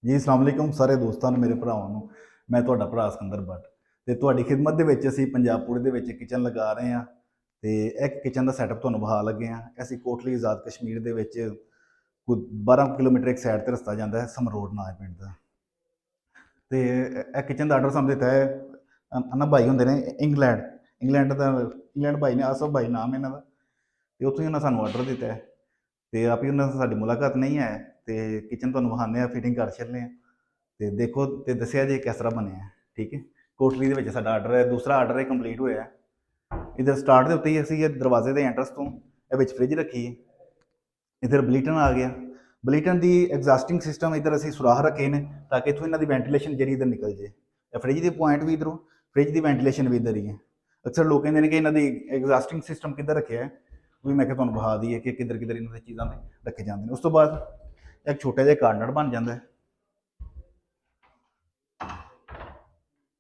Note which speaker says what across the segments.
Speaker 1: ਜੀ ਅਸਲਾਮ ਵਾਲੇਕੁਮ ਸਾਰੇ ਦੋਸਤਾਂ ਨੂੰ, ਮੇਰੇ ਭਰਾਵਾਂ ਨੂੰ। ਮੈਂ ਤੁਹਾਡਾ ਭਰਾ ਸਿਕੰਦਰ ਬੱਟ ਤੇ ਤੁਹਾਡੀ ਖਿਦਮਤ ਦੇ ਵਿੱਚ ਅਸੀਂ ਪੰਜਾਬਪੁਰ ਦੇ ਵਿੱਚ ਕਿਚਨ ਲਗਾ ਰਹੇ ਹਾਂ ਤੇ ਇੱਕ ਕਿਚਨ ਦਾ ਸੈਟਅਪ ਤੁਹਾਨੂੰ ਵਿਖਾ ਲੱਗੇ ਹਾਂ। ਅਸੀਂ ਕੋਟਲੀ ਆਜ਼ਾਦ ਕਸ਼ਮੀਰ ਦੇ ਵਿੱਚ ਕੋਈ 12 ਕਿਲੋਮੀਟਰ ਇੱਕ ਸਾਈਡ ਤੇ ਰਸਤਾ ਜਾਂਦਾ ਹੈ, ਸਮਰੋਡ ਨਾਂ ਹੈ ਪਿੰਡ ਦਾ। ਤੇ ਇਹ ਕਿਚਨ ਦਾ ਆਰਡਰ ਸਾਨੂੰ ਦਿੱਤਾ ਹੈ ਨਾ ਭਾਈ ਹੁੰਦੇ ਨੇ ਇੰਗਲੈਂਡ ਭਾਈ ਨੇ, ਆਸਫ ਭਾਈ ਨਾਮ ਇਹਨਾਂ ਦਾ। ਤੇ ਉੱਥੋਂ ਹੀ ਉਹਨਾਂ ਸਾਨੂੰ ਆਰਡਰ ਦਿੱਤਾ ਹੈ ਤੇ ਆਪ ਹੀ ਉਹਨਾਂ ਨਾਲ ਸਾਡੀ ਮੁਲਾਕਾਤ ਨਹੀਂ ਹੈ ਤੇ ਕਿਚਨ ਤੁਹਾਨੂੰ ਵਿਖਾਉਂਦੇ ਆ, ਫਿਟਿੰਗ ਕਰ ਚੱਲੇ ਆ ਤੇ ਦੇਖੋ ਤੇ ਦੱਸਿਆ ਜੇ ਕਿਸ ਤਰ੍ਹਾਂ ਬਣਿਆ। ਠੀਕ ਹੈ, ਕੋਟਲੀ ਦੇ ਵਿੱਚ ਸਾਡਾ ਆਰਡਰ ਹੈ, ਦੂਸਰਾ ਆਰਡਰ ਇਹ ਕੰਪਲੀਟ ਹੋਇਆ। ਇਧਰ ਸਟਾਰਟ ਦੇ ਉੱਤੇ ਹੀ ਅਸੀਂ ਇਹ ਦਰਵਾਜ਼ੇ ਦੇ ਐਂਟਰਸ ਤੋਂ ਇਹ ਵਿੱਚ ਫ੍ਰਿਜ ਰੱਖੀ ਹੈ। ਇਧਰ ਬਲੀਟਨ ਆ ਗਿਆ। ਬਲੀਟਨ ਦੀ ਐਗਜ਼ਾਸਟਿੰਗ ਸਿਸਟਮ ਇਧਰ ਅਸੀਂ ਸੁਰਾਖ ਰੱਖੇ ਨੇ ਤਾਂ ਕਿ ਇੱਥੋਂ ਇਹਨਾਂ ਦੀ ਵੈਂਟੀਲੇਸ਼ਨ ਜਿਹੜੀ ਇਧਰ ਨਿਕਲ ਜੇ। ਇਹ ਫ੍ਰਿਜ ਦੀ ਪੁਆਇੰਟ ਵੀ ਇਧਰੋਂ, ਫ੍ਰਿਜ ਦੀ ਵੈਂਟੀਲੇਸ਼ਨ ਵੀ ਇਧਰ ਹੀ ਹੈ। ਅਕਸਰ ਲੋਕ ਕਹਿੰਦੇ ਨੇ ਕਿ ਇਹਨਾਂ ਦੀ ਐਗਜ਼ਾਸਟਿੰਗ ਸਿਸਟਮ ਕਿੱਧਰ ਰੱਖਿਆ ਹੈ, ਵੀ ਮੈਂ ਕਿਹਾ ਤੁਹਾਨੂੰ ਵਿਖਾ ਦਈਏ ਕਿ ਕਿੱਧਰ ਕਿੱਧਰ ਇਹਨਾਂ ਦੀ ਚੀਜ਼ਾਂ ਦੇ ਰੱਖੇ ਜਾਂਦੇ ਨੇ। ਉਸ ਤੋਂ ਬਾਅਦ ਇੱਕ ਛੋਟਾ ਜਿਹਾ ਕਾਰਨਰ ਬਣ ਜਾਂਦਾ ਹੈ।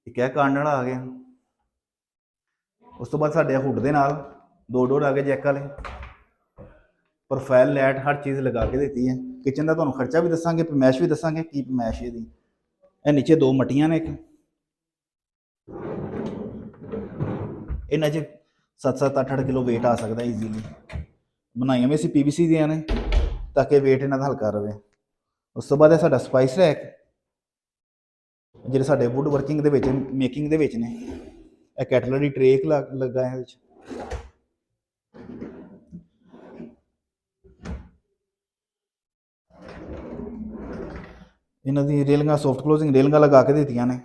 Speaker 1: ਇੱਕ ਇਹ ਕਾਰਨਰ ਆ ਗਿਆ। ਉਸ ਤੋਂ ਬਾਅਦ ਸਾਡੇ ਹੁੱਡ ਦੇ ਨਾਲ ਦੋ ਡੋਰ ਆ ਗਏ ਜੈਕ ਵਾਲੇ। ਪ੍ਰੋਫਾਈਲ ਲਾਈਟ ਹਰ ਚੀਜ਼ ਲਗਾ ਕੇ ਦਿੱਤੀ ਹੈ। ਕਿਚਨ ਦਾ ਤੁਹਾਨੂੰ ਖਰਚਾ ਵੀ ਦੱਸਾਂਗੇ, ਪਮੈਸ਼ ਵੀ ਦੱਸਾਂਗੇ ਕੀ ਪਮੈਸ਼ ਇਹਦੀ। ਇਹ ਨੀਚੇ ਦੋ ਮੱਟੀਆਂ ਨੇ, ਇੱਕ ਇਹਨਾਂ 'ਚ 7-7 8-8 ਕਿਲੋ ਵੇਟ ਆ ਸਕਦਾ ਈਜ਼ੀਲੀ। ਬਣਾਈਆਂ ਵੀ ਅਸੀਂ PVC ਦੀਆਂ ਨੇ ਤਾਂ ਕਿ ਵੇਟ ਇਹਨਾਂ ਦਾ ਹਲਕਾ ਰਹੇ। ਉਸ ਤੋਂ ਬਾਅਦ ਇਹ ਸਾਡਾ ਸਪਾਈਸ ਰੈਕ, ਜਿਹੜੇ ਸਾਡੇ ਵੁੱਡ ਵਰਕਿੰਗ ਦੇ ਵਿੱਚ ਮੇਕਿੰਗ ਦੇ ਵਿੱਚ ਨੇ। ਇਹ ਕੈਟਲਰੀ ਟਰੇਕ ਲੱਗਾ ਹੈ ਇਹਦੇ ਵਿੱਚ। ਇਹਨਾਂ ਦੀ ਰੇਲਿੰਗਾਂ ਸੌਫਟ ਕਲੋਜ਼ਿੰਗ ਰੇਲਿੰਗਾਂ ਲਗਾ ਕੇ ਦਿੱਤੀਆਂ ਨੇ।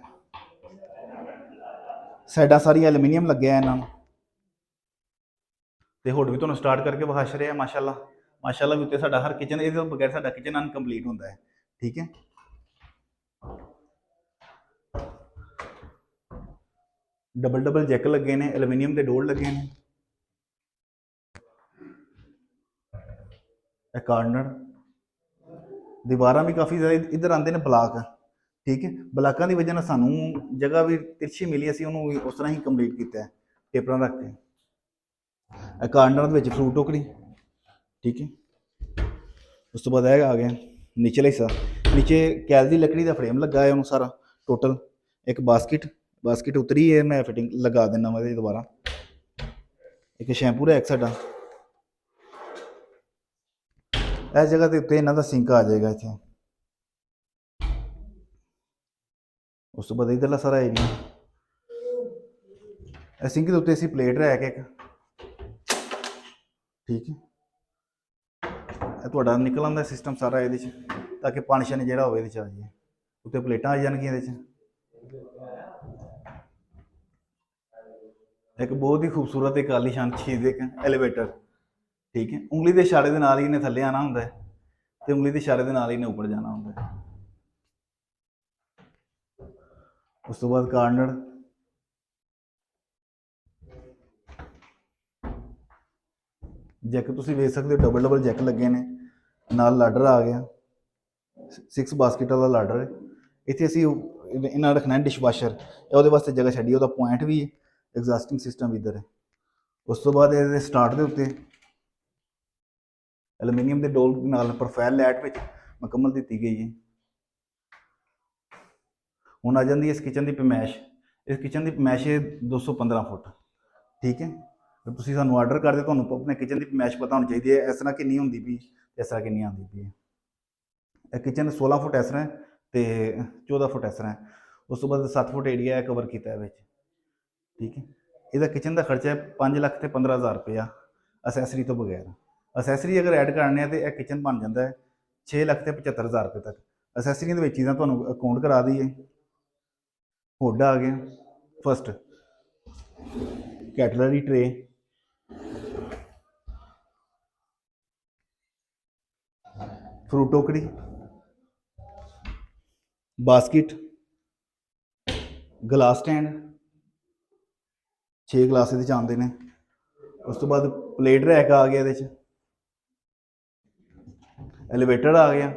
Speaker 1: ਸਾਈਡਾਂ ਸਾਰੀਆਂ ਐਲੂਮੀਨੀਅਮ ਲੱਗਿਆ ਇਹਨਾਂ ਨੂੰ। ਤੇ ਹੁੱਡ ਵੀ ਤੁਹਾਨੂੰ ਸਟਾਰਟ ਕਰਕੇ ਵਿਖਾ ਰਿਹਾ ਮਾਸ਼ਾਅੱਲਾ ਵੀ ਉੱਤੇ ਸਾਡਾ ਹਰ ਕਿਚਨ, ਇਹਦੇ ਤੋਂ ਬਗੈਰ ਸਾਡਾ ਕਿਚਨ ਅਨਕੰਪਲੀਟ ਹੁੰਦਾ ਹੈ। ਠੀਕ ਹੈ, ਡਬਲ ਜੈਕ ਲੱਗੇ ਨੇ, ਐਲੂਮੀਨੀਅਮ ਦੇ ਡੋਰ ਲੱਗੇ ਨੇ। ਇਹ ਕਾਰਨਰ ਦੀਵਾਰਾਂ ਵੀ ਕਾਫੀ ਜ਼ਿਆਦਾ ਇੱਧਰ ਆਉਂਦੇ ਨੇ ਬਲਾਕ। ਠੀਕ ਹੈ, ਬਲਾਕਾਂ ਦੀ ਵਜ੍ਹਾ ਨਾਲ ਸਾਨੂੰ ਜਗ੍ਹਾ ਵੀ ਤਿਰਛੀ ਮਿਲੀ, ਅਸੀਂ ਉਹਨੂੰ ਉਸ ਤਰ੍ਹਾਂ ਹੀ ਕੰਪਲੀਟ ਕੀਤਾ ਹੈ ਟੇਪਰਾਂ ਰੱਖ ਕੇ। ਇਹ ਕਾਰਨਰ ਦੇ ਵਿੱਚ ਫਰੂਟ ਟੋਕਰੀ। ਠੀਕ ਹੈ, ਉਸ ਤੋਂ ਬਾਅਦ ਇਹ ਆ ਗਿਆ ਨੀਚੇਲਾ ਹਿੱਸਾ। ਨੀਚੇ ਕੈਲ ਦੀ ਲੱਕੜੀ ਦਾ ਫਰੇਮ ਲੱਗਾ ਹੈ ਉਹਨੂੰ ਸਾਰਾ ਟੋਟਲ। ਇੱਕ ਬਾਸਕਿਟ ਉਤਰੀ ਹੈ, ਮੈਂ ਫਿਟਿੰਗ ਲਗਾ ਦਿੰਦਾ ਵਾ ਇਹਦੀ ਦੁਬਾਰਾ। ਇੱਕ ਸ਼ੈਂਪੂ ਰੈਕ ਸਾਡਾ, ਇਸ ਜਗ੍ਹਾ ਦੇ ਉੱਤੇ ਇਹਨਾਂ ਦਾ ਸਿੰਕ ਆ ਜਾਏਗਾ ਇੱਥੇ। ਉਸ ਤੋਂ ਬਾਅਦ ਇੱਧਰਲਾ ਸਾਰਾ ਏਰੀਆ। ਇਹ ਸਿੰਕ ਦੇ ਉੱਤੇ ਅਸੀਂ ਪਲੇਟ ਰੈਕ ਇੱਕ। ਠੀਕ ਹੈ, ਇਹ ਤੁਹਾਡਾ ਨਿਕਲ ਆਉਂਦਾ ਸਿਸਟਮ ਸਾਰਾ ਇਹਦੇ 'ਚ ਤਾਂ ਕਿ ਪਾਣੀ ਸ਼ਾਨੀ ਜਿਹੜਾ ਹੋਵੇ ਇਹਦੇ 'ਚ ਆ ਜਾਏ। ਉੱਤੇ ਪਲੇਟਾਂ ਆ ਜਾਣਗੀਆਂ ਇਹਦੇ 'ਚ। ਇੱਕ ਬਹੁਤ ਹੀ ਖੂਬਸੂਰਤ ਇੱਕ ਆਲੀਸ਼ਾਨ ਚੀਜ਼, ਇੱਕ ਐਲੀਵੇਟਰ। ਠੀਕ ਹੈ, ਉਂਗਲੀ ਦੇ ਇਸ਼ਾਰੇ ਦੇ ਨਾਲ ਹੀ ਇਹਨੇ ਥੱਲੇ ਆਉਣਾ ਹੁੰਦਾ ਹੈ ਤੇ ਉਂਗਲੀ ਦੇ ਇਸ਼ਾਰੇ ਦੇ ਨਾਲ ਹੀ ਇਹਨੇ ਉੱਪਰ ਜਾਣਾ ਹੁੰਦਾ ਹੈ। ਉਸ ਤੋਂ ਬਾਅਦ ਕਾਰਨਰ, ਜੈਕ ਤੁਸੀਂ ਵੇਖ ਸਕਦੇ ਹੋ, ਡਬਲ ਜੈਕ ਲੱਗੇ ਨੇ। ਨਾਲ ਲਾਡਰ ਆ ਗਿਆ, 6 ਬਾਸਕਿਟ ਵਾਲਾ ਲਾਡਰ ਹੈ। ਇੱਥੇ ਅਸੀਂ ਇਹਨਾਂ ਰੱਖਣਾ ਡਿਸ਼ਵਾਸ਼ਰ, ਉਹਦੇ ਵਾਸਤੇ ਜਗ੍ਹਾ ਛੱਡੀ, ਉਹਦਾ ਪੁਆਇੰਟ ਵੀ ਹੈ। ਐਗਜ਼ਾਸਟਿੰਗ ਸਿਸਟਮ ਇੱਧਰ ਹੈ। ਉਸ ਤੋਂ ਬਾਅਦ ਇਹਦੇ ਸਟਾਰਟ ਦੇ ਉੱਤੇ ਐਲੂਮੀਨੀਅਮ ਦੇ ਡੋਲ ਨਾਲ ਪ੍ਰੋਫਾਈਲ ਲਾਈਟ ਵਿੱਚ ਮੁਕੰਮਲ ਦਿੱਤੀ ਗਈ ਹੈ। ਹੁਣ ਆ ਜਾਂਦੀ ਹੈ ਇਸ ਕਿਚਨ ਦੀ ਪਮੈਸ਼। ਇਸ ਕਿਚਨ ਦੀ ਪਮੈਸ਼ ਹੈ 215 ਫੁੱਟ। ਠੀਕ ਹੈ, ਤੁਸੀਂ ਸਾਨੂੰ ਆਰਡਰ ਕਰਦੇ, ਤੁਹਾਨੂੰ ਆਪਣੇ ਕਿਚਨ ਦੀ ਪਮੈਸ਼ ਪਤਾ ਹੋਣੀ ਚਾਹੀਦੀ ਹੈ, ਇਸ ਤਰ੍ਹਾਂ ਕਿੰਨੀ ਹੁੰਦੀ ਪਈ, ਇਸ ਤਰ੍ਹਾਂ ਕਿੰਨੀ ਆਉਂਦੀ ਪਈ। ਇਹ ਕਿਚਨ 16 ਫੁੱਟ ਇਸ ਤਰ੍ਹਾਂ ਤੇ 14 ਫੁੱਟ ਇਸ ਤਰ੍ਹਾਂ। ਉਸ ਤੋਂ ਬਾਅਦ 7 ਫੁੱਟ ਏਰੀਆ ਕਵਰ ਕੀਤਾ ਹੈ ਵਿੱਚ। ਠੀਕ ਹੈ, ਇਹਦਾ ਕਿਚਨ ਦਾ ਖਰਚਾ ਹੈ 5 ਲੱਖ ਤੇ 15,000 ਰੁਪਇਆ ਅਸੈਸਰੀ ਤੋਂ ਬਗੈਰ। ਅਸੈਸਰੀ ਅਗਰ ਐਡ ਕਰਨੇ ਆ ਤਾਂ ਇਹ ਕਿਚਨ ਬਣ ਜਾਂਦਾ ਹੈ 6 ਲੱਖ ਤੇ 75,000 ਰੁਪਏ ਤੱਕ। ਅਸੈਸਰੀਆਂ ਦੇ ਵਿੱਚ ਚੀਜ਼ਾਂ ਤੁਹਾਨੂੰ ਅਕਾਊਂਟ ਕਰਾ ਦਈਏ। ਹੁੱਡ ਆ ਗਿਆ, ਫਸਟ ਕੈਟਲਰੀ ਟਰੇ, ਫਰੂਟ ਟੋਕਰੀ, ਬਾਸਕਿਟ, ਗਲਾਸ ਸਟੈਂਡ, 6 ਗਲਾਸ ਇਹਦੇ 'ਚ ਆਉਂਦੇ ਨੇ। ਉਸ ਤੋਂ ਬਾਅਦ ਪਲੇਟ ਰੈਕ ਆ ਗਿਆ ਇਹਦੇ 'ਚ, ਐਲੀਵੇਟਰ ਆ ਗਿਆ।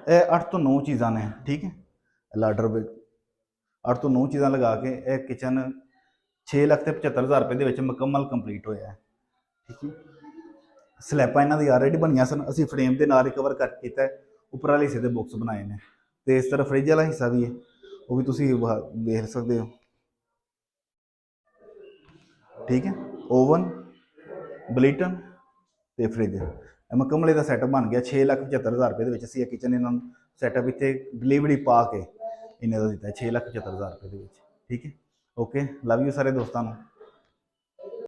Speaker 1: ਇਹ 8 ਤੋਂ 9 ਚੀਜ਼ਾਂ ਨੇ। ਠੀਕ ਹੈ, ਲਾਡਰ ਵਿੱਚ 8 ਤੋਂ 9 ਚੀਜ਼ਾਂ ਲਗਾ ਕੇ ਇਹ ਕਿਚਨ 6 ਲੱਖ ਤੇ 75,000 ਰੁਪਏ ਦੇ ਵਿੱਚ ਮੁਕੰਮਲ ਕੰਪਲੀਟ ਹੋਇਆ ਹੈ। ਠੀਕ ਹੈ, ਸਲੈਬਾਂ ਇਹਨਾਂ ਦੀ ਆਲਰੇਡੀ ਬਣੀਆਂ ਸਨ, ਅਸੀਂ ਫਰੇਮ ਦੇ ਨਾਲ ਰਿਕਵਰ ਕਰ ਕੀਤਾ। ਉੱਪਰ ਵਾਲੇ ਹਿੱਸੇ ਦੇ ਬਾਕਸ ਬਣਾਏ ਨੇ। ਤੇ ਇਸ ਤਰ੍ਹਾਂ ਫ੍ਰਿਜ ਵਾਲਾ ਹਿੱਸਾ ਵੀ ਹੈ, ਉਹ ਵੀ ਤੁਸੀਂ ਵੇਖ ਸਕਦੇ ਹੋ। ਠੀਕ ਹੈ, ਓਵਨ, ਬਲੀਟਨ ਤੇ ਫ੍ਰਿਜ, ਮੁਕੰਮਲ ਇਹਦਾ ਸੈਟਅਪ ਬਣ ਗਿਆ। 6,75,000 ਰੁਪਏ ਦੇ ਵਿੱਚ ਅਸੀਂ ਇਹ ਕਿਚਨ ਇਹਨਾਂ ਨੂੰ ਸੈਟਅਪ ਇੱਥੇ ਡਿਲੀਵਰੀ ਪਾ ਕੇ ਇਹਨੇ ਦਾ ਦਿੱਤਾ 6,75,000 ਰੁਪਏ ਦੇ ਵਿੱਚ। ਠੀਕ ਹੈ, ਓਕੇ, ਲਵ ਯੂ ਸਾਰੇ ਦੋਸਤਾਂ ਨੂੰ।